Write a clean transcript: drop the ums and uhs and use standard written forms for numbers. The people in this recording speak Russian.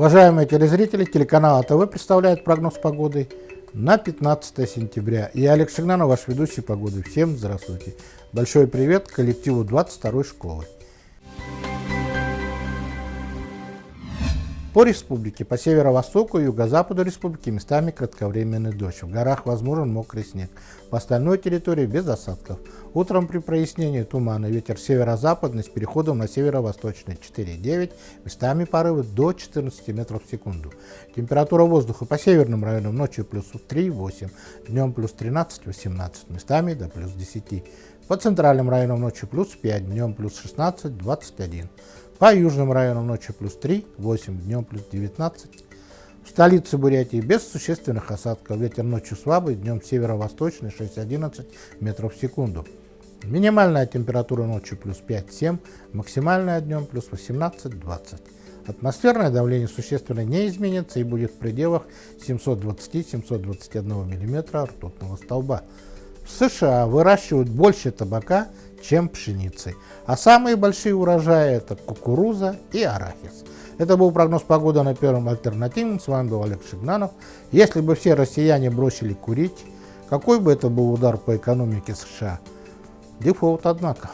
Уважаемые телезрители, телеканал АТВ представляет прогноз погоды на 15 сентября. Я Олег Шигнанов, ваш ведущий погоды. Всем здравствуйте. Большой привет коллективу 22-й школы. По республике, по северо-востоку и юго-западу республики местами кратковременный дождь. В горах возможен мокрый снег. По остальной территории без осадков. Утром при прояснении тумана ветер северо-западный с переходом на северо-восточный 4,9, местами порывы до 14 метров в секунду. Температура воздуха по северным районам ночью плюс 3,8, днем плюс 13-18, местами до плюс 10. По центральным районам ночью плюс 5, днем плюс 16-21. По южным районам ночью плюс 3, 8, днем плюс 19. В столице Бурятии без существенных осадков. Ветер ночью слабый, днем северо-восточный 6-11 метров в секунду. Минимальная температура ночью плюс 5-7, максимальная днем плюс 18-20. Атмосферное давление существенно не изменится и будет в пределах 720-721 мм ртутного столба. В США выращивают больше табака, чем пшеницы. А самые большие урожаи – это кукуруза и арахис. Это был прогноз погоды на Первом альтернативном. С вами был Олег Шигнанов. Если бы все россияне бросили курить, какой бы это был удар по экономике США? Дефолт, однако.